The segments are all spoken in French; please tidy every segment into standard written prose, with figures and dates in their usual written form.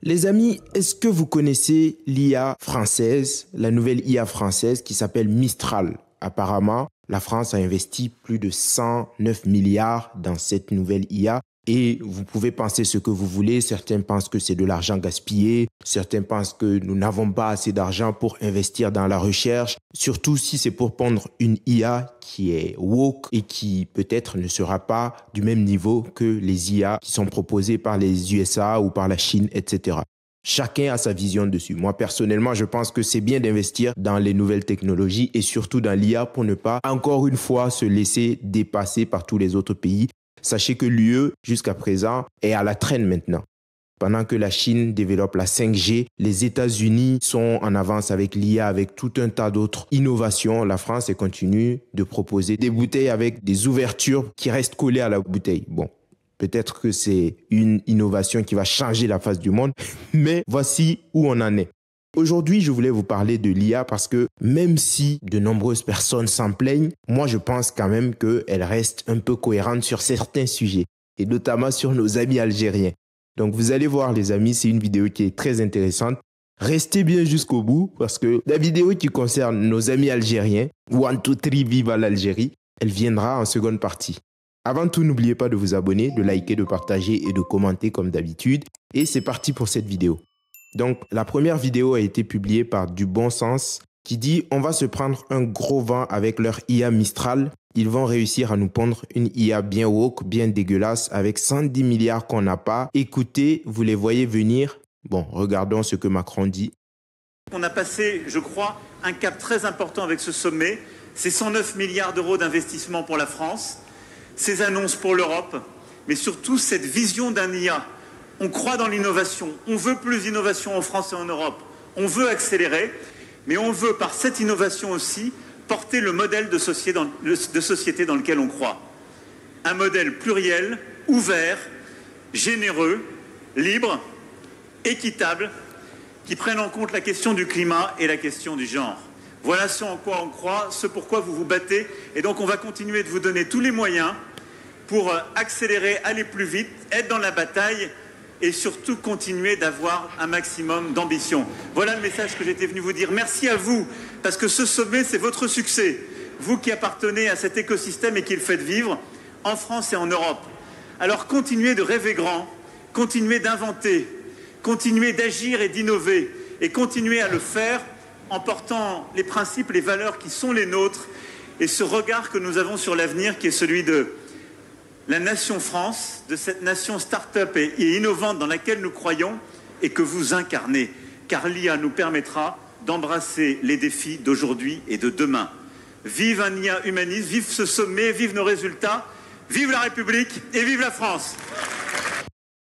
Les amis, est-ce que vous connaissez l'IA française, la nouvelle IA française qui s'appelle Mistral? Apparemment, la France a investi plus de 109 milliards dans cette nouvelle IA. Et vous pouvez penser ce que vous voulez. Certains pensent que c'est de l'argent gaspillé. Certains pensent que nous n'avons pas assez d'argent pour investir dans la recherche. Surtout si c'est pour prendre une IA qui est woke et qui peut-être ne sera pas du même niveau que les IA qui sont proposées par les USA ou par la Chine, etc. Chacun a sa vision dessus. Moi, personnellement, je pense que c'est bien d'investir dans les nouvelles technologies et surtout dans l'IA pour ne pas, encore une fois, se laisser dépasser par tous les autres pays. Sachez que l'UE, jusqu'à présent, est à la traîne maintenant. Pendant que la Chine développe la 5G, les États-Unis sont en avance avec l'IA, avec tout un tas d'autres innovations. La France continue de proposer des bouteilles avec des ouvertures qui restent collées à la bouteille. Bon, peut-être que c'est une innovation qui va changer la face du monde, mais voici où on en est. Aujourd'hui, je voulais vous parler de l'IA parce que même si de nombreuses personnes s'en plaignent, moi je pense quand même qu'elle reste un peu cohérente sur certains sujets, et notamment sur nos amis algériens. Donc vous allez voir les amis, c'est une vidéo qui est très intéressante. Restez bien jusqu'au bout parce que la vidéo qui concerne nos amis algériens, One, Two, Three, vive à l'Algérie, elle viendra en seconde partie. Avant tout, n'oubliez pas de vous abonner, de liker, de partager et de commenter comme d'habitude. Et c'est parti pour cette vidéo. Donc, la première vidéo a été publiée par Du Bon Sens qui dit « On va se prendre un gros vent avec leur IA Mistral. Ils vont réussir à nous pondre une IA bien woke, bien dégueulasse, avec 110 milliards qu'on n'a pas. Écoutez, vous les voyez venir. » Bon, regardons ce que Macron dit. On a passé, je crois, un cap très important avec ce sommet. C'est 109 milliards d'euros d'investissement pour la France, ces annonces pour l'Europe, mais surtout cette vision d'un IA. On croit dans l'innovation, on veut plus d'innovation en France et en Europe, on veut accélérer, mais on veut par cette innovation aussi porter le modèle de société dans lequel on croit. Un modèle pluriel, ouvert, généreux, libre, équitable, qui prenne en compte la question du climat et la question du genre. Voilà ce en quoi on croit, ce pourquoi vous vous battez, et donc on va continuer de vous donner tous les moyens pour accélérer, aller plus vite, être dans la bataille, et surtout continuer d'avoir un maximum d'ambition. Voilà le message que j'étais venu vous dire. Merci à vous, parce que ce sommet, c'est votre succès. Vous qui appartenez à cet écosystème et qui le faites vivre en France et en Europe. Alors continuez de rêver grand, continuez d'inventer, continuez d'agir et d'innover, et continuez à le faire en portant les principes, les valeurs qui sont les nôtres, et ce regard que nous avons sur l'avenir qui est celui de la nation France, de cette nation start-up et innovante dans laquelle nous croyons et que vous incarnez, car l'IA nous permettra d'embrasser les défis d'aujourd'hui et de demain. Vive un IA humaniste, vive ce sommet, vive nos résultats, vive la République et vive la France!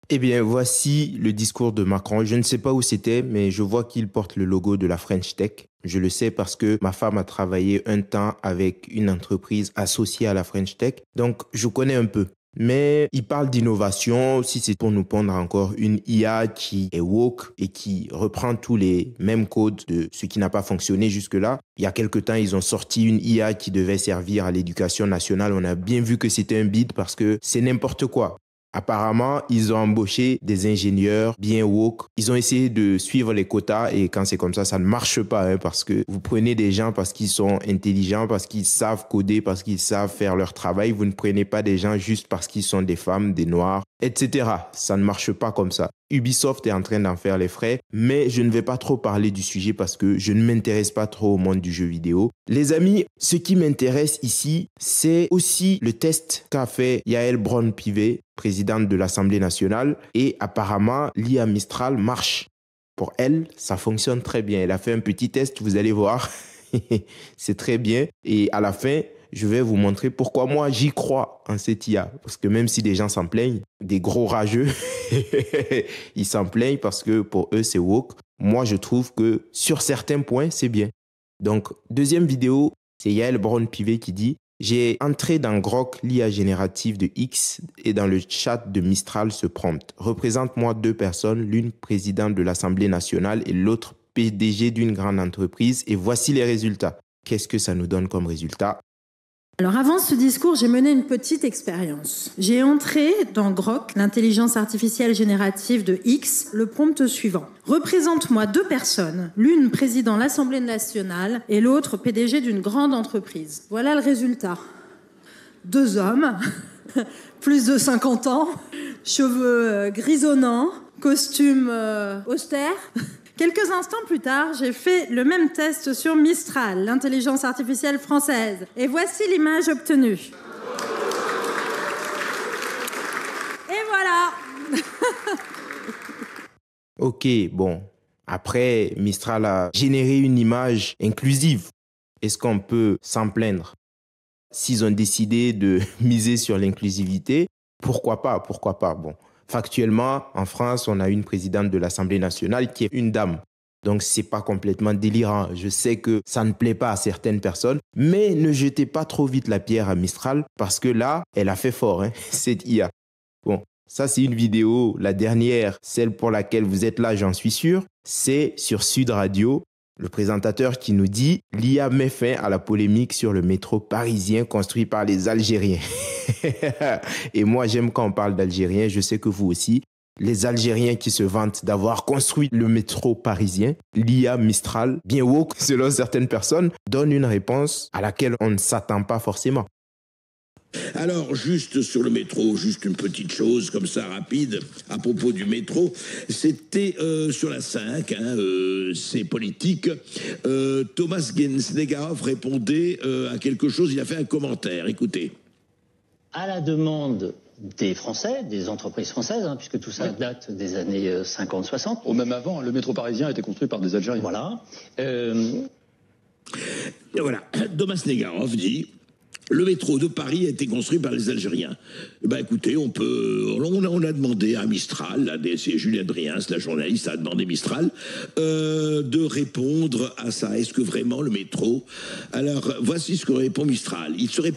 Eh bien, voici le discours de Macron. Je ne sais pas où c'était, mais je vois qu'il porte le logo de la French Tech. Je le sais parce que ma femme a travaillé un temps avec une entreprise associée à la French Tech. Donc, je connais un peu. Mais il parle d'innovation, si c'est pour nous pondre encore une IA qui est woke et qui reprend tous les mêmes codes de ce qui n'a pas fonctionné jusque-là. Il y a quelque temps, ils ont sorti une IA qui devait servir à l'éducation nationale. On a bien vu que c'était un bide parce que c'est n'importe quoi. Apparemment, ils ont embauché des ingénieurs bien woke. Ils ont essayé de suivre les quotas et quand c'est comme ça ne marche pas parce que vous prenez des gens parce qu'ils sont intelligents, parce qu'ils savent coder, parce qu'ils savent faire leur travail. Vous ne prenez pas des gens juste parce qu'ils sont des femmes, des noirs, etc. Ça ne marche pas comme ça. Ubisoft est en train d'en faire les frais, mais je ne vais pas trop parler du sujet parce que je ne m'intéresse pas trop au monde du jeu vidéo. Les amis, ce qui m'intéresse ici, c'est aussi le test qu'a fait Yael Braun-Pivet, présidente de l'Assemblée nationale, et apparemment, l'IA Mistral marche. Pour elle, ça fonctionne très bien. Elle a fait un petit test, vous allez voir. C'est très bien. Et à la fin, je vais vous montrer pourquoi moi j'y crois en cette IA. Parce que même si des gens s'en plaignent, des gros rageux, ils s'en plaignent parce que pour eux c'est woke. Moi je trouve que sur certains points c'est bien. Donc deuxième vidéo, c'est Yael Braun-Pivet qui dit « J'ai entré dans Grok, l'IA générative de X et dans le chat de Mistral ce prompt. Représente-moi deux personnes, l'une présidente de l'Assemblée nationale et l'autre PDG d'une grande entreprise et voici les résultats. » Qu'est-ce que ça nous donne comme résultat? Alors avant ce discours, j'ai mené une petite expérience. J'ai entré dans Grok, l'intelligence artificielle générative de X, le prompt suivant. Représente-moi 2 personnes, l'une président de l'Assemblée nationale et l'autre PDG d'une grande entreprise. Voilà le résultat. 2 hommes, plus de 50 ans, cheveux grisonnants, costume austère. Quelques instants plus tard, j'ai fait le même test sur Mistral, l'intelligence artificielle française. Et voici l'image obtenue. Et voilà. Ok, bon. Après, Mistral a généré une image inclusive. Est-ce qu'on peut s'en plaindre? S'ils ont décidé de miser sur l'inclusivité, pourquoi pas? Bon. Factuellement, en France, on a une présidente de l'Assemblée nationale qui est une dame. Donc, c'est pas complètement délirant. Je sais que ça ne plaît pas à certaines personnes, mais ne jetez pas trop vite la pierre à Mistral parce que là, elle a fait fort, cette IA. Bon, ça, c'est une vidéo, la dernière, celle pour laquelle vous êtes là, j'en suis sûr. C'est sur Sud Radio, le présentateur qui nous dit « L'IA met fin à la polémique sur le métro parisien construit par les Algériens ». Et moi, j'aime quand on parle d'Algériens, je sais que vous aussi. Les Algériens qui se vantent d'avoir construit le métro parisien, l'IA Mistral, bien woke selon certaines personnes, donne une réponse à laquelle on ne s'attend pas forcément. Alors, juste sur le métro, juste une petite chose comme ça, rapide, à propos du métro. C'était sur la 5, c'est politique. Thomas Snegarov répondait à quelque chose, il a fait un commentaire, écoutez. À la demande des Français, des entreprises françaises, puisque tout ça date des années 50-60. Ou même avant, le métro parisien a été construit par des Algériens. Voilà. Et voilà, Thomas Snegarov dit... Le métro de Paris a été construit par les Algériens. Écoutez, on a demandé à Mistral, c'est Julien Driens, la journaliste, a demandé Mistral de répondre à ça. Est-ce que vraiment le métro... Alors, voici ce que répond Mistral. Il serait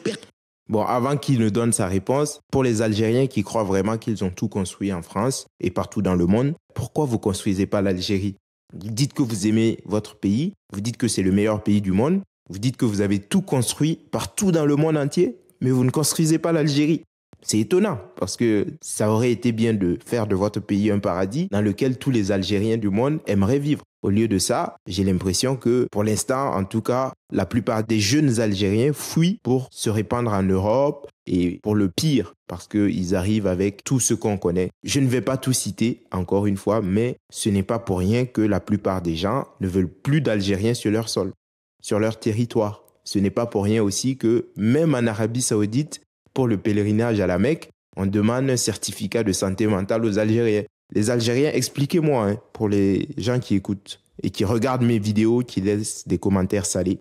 Bon, avant qu'il ne donne sa réponse, pour les Algériens qui croient vraiment qu'ils ont tout construit en France et partout dans le monde, pourquoi vous ne construisez pas l'Algérie? Vous dites que vous aimez votre pays, vous dites que c'est le meilleur pays du monde, vous dites que vous avez tout construit partout dans le monde entier, mais vous ne construisez pas l'Algérie. C'est étonnant, parce que ça aurait été bien de faire de votre pays un paradis dans lequel tous les Algériens du monde aimeraient vivre. Au lieu de ça, j'ai l'impression que, pour l'instant, en tout cas, la plupart des jeunes Algériens fuient pour se répandre en Europe et pour le pire, parce qu'ils arrivent avec tout ce qu'on connaît. Je ne vais pas tout citer, encore une fois, mais ce n'est pas pour rien que la plupart des gens ne veulent plus d'Algériens sur leur sol, sur leur territoire. Ce n'est pas pour rien aussi que, même en Arabie Saoudite, pour le pèlerinage à la Mecque, on demande un certificat de santé mentale aux Algériens. Les Algériens, expliquez-moi, pour les gens qui écoutent et qui regardent mes vidéos, qui laissent des commentaires salés,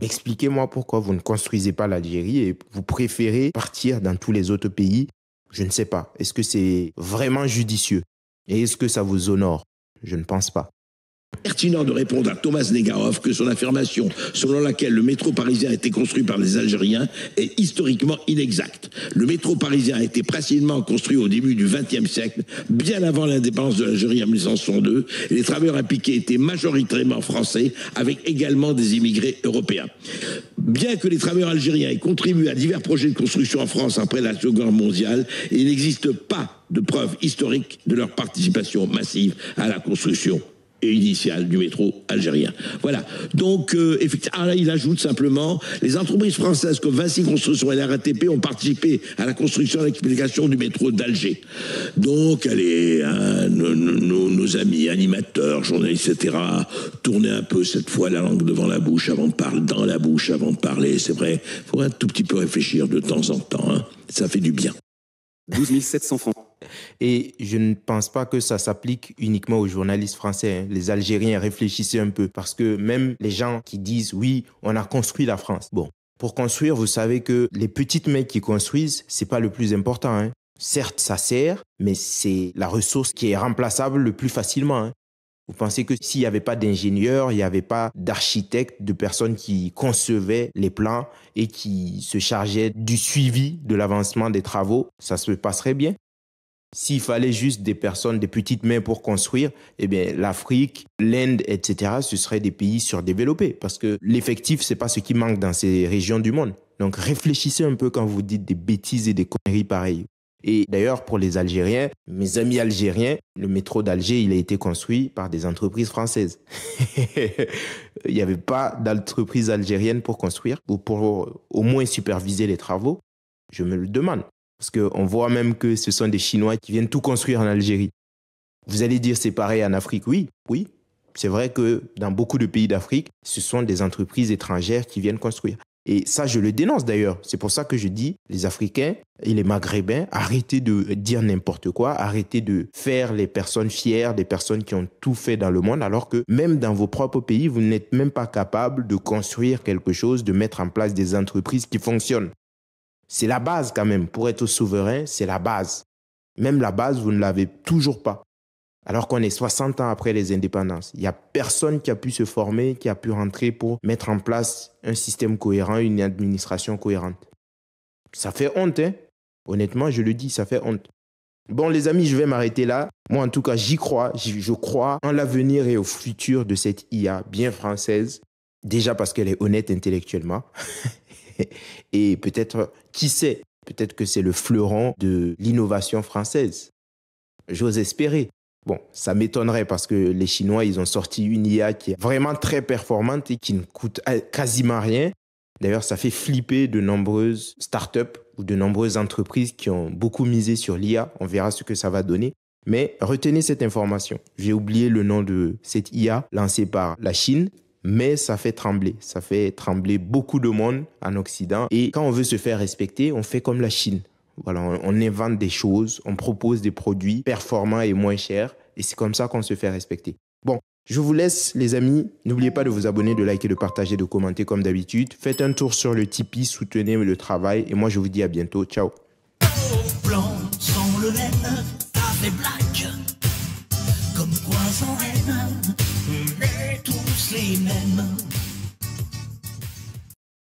expliquez-moi pourquoi vous ne construisez pas l'Algérie et vous préférez partir dans tous les autres pays. Je ne sais pas. Est-ce que c'est vraiment judicieux? Et est-ce que ça vous honore? Je ne pense pas. Pertinent de répondre à Thomas Snegarov que son affirmation selon laquelle le métro parisien a été construit par les Algériens est historiquement inexacte. Le métro parisien a été principalement construit au début du XXe siècle, bien avant l'indépendance de l'Algérie en 1962, et les travailleurs impliqués étaient majoritairement français, avec également des immigrés européens. Bien que les travailleurs algériens aient contribué à divers projets de construction en France après la Seconde Guerre mondiale, il n'existe pas de preuve historique de leur participation massive à la construction et initiale du métro algérien. Voilà. Donc, effectivement, là, il ajoute simplement, les entreprises françaises comme Vinci Construction et la RATP ont participé à la construction et à l'explication du métro d'Alger. Donc, allez, nos amis animateurs, journalistes, etc., tournez un peu cette fois la langue devant la bouche avant de parler, dans la bouche avant de parler. C'est vrai, il faut un tout petit peu réfléchir de temps en temps. Ça fait du bien. 12 700 francs. Et je ne pense pas que ça s'applique uniquement aux journalistes français. Les Algériens, réfléchissez un peu, parce que même les gens qui disent « oui, on a construit la France ». Bon, pour construire, vous savez que les petites mains qui construisent, c'est pas le plus important. Certes, ça sert, mais c'est la ressource qui est remplaçable le plus facilement. Vous pensez que s'il n'y avait pas d'ingénieurs, il n'y avait pas d'architectes, de personnes qui concevaient les plans et qui se chargeaient du suivi de l'avancement des travaux, ça se passerait bien? S'il fallait juste des personnes, des petites mains pour construire, eh bien, l'Afrique, l'Inde, etc., ce seraient des pays surdéveloppés parce que l'effectif, c'est pas ce qui manque dans ces régions du monde. Donc, réfléchissez un peu quand vous dites des bêtises et des conneries pareilles. Et d'ailleurs, pour les Algériens, mes amis algériens, le métro d'Alger, il a été construit par des entreprises françaises. Il n'y avait pas d'entreprise algérienne pour construire ou pour au moins superviser les travaux. Je me le demande. Parce qu'on voit même que ce sont des Chinois qui viennent tout construire en Algérie. Vous allez dire c'est pareil en Afrique. Oui. C'est vrai que dans beaucoup de pays d'Afrique, ce sont des entreprises étrangères qui viennent construire. Et ça, je le dénonce d'ailleurs. C'est pour ça que je dis, les Africains et les Maghrébins, arrêtez de dire n'importe quoi, arrêtez de faire les personnes fières, des personnes qui ont tout fait dans le monde, alors que même dans vos propres pays, vous n'êtes même pas capable de construire quelque chose, de mettre en place des entreprises qui fonctionnent. C'est la base quand même. Pour être souverain, c'est la base. Même la base, vous ne l'avez toujours pas. Alors qu'on est 60 ans après les indépendances. Il n'y a personne qui a pu se former, qui a pu rentrer pour mettre en place un système cohérent, une administration cohérente. Ça fait honte, hein. Honnêtement, je le dis, ça fait honte. Bon, les amis, je vais m'arrêter là. Moi, en tout cas, j'y crois. Je crois en l'avenir et au futur de cette IA bien française. Déjà parce qu'elle est honnête intellectuellement. Et peut-être, qui sait, peut-être que c'est le fleuron de l'innovation française. J'ose espérer. Bon, ça m'étonnerait parce que les Chinois, ils ont sorti une IA qui est vraiment très performante et qui ne coûte quasiment rien. D'ailleurs, ça fait flipper de nombreuses startups ou de nombreuses entreprises qui ont beaucoup misé sur l'IA. On verra ce que ça va donner. Mais retenez cette information. J'ai oublié le nom de cette IA lancée par la Chine. Mais ça fait trembler beaucoup de monde en Occident. Et quand on veut se faire respecter, on fait comme la Chine. Voilà, on invente des choses, on propose des produits performants et moins chers. Et c'est comme ça qu'on se fait respecter. Bon, je vous laisse les amis. N'oubliez pas de vous abonner, de liker, de partager, de commenter comme d'habitude. Faites un tour sur le Tipeee, soutenez le travail. Et moi, je vous dis à bientôt. Ciao. Blanc sans le laine, avec black, comme quoi sans haine, on est tous les mêmes.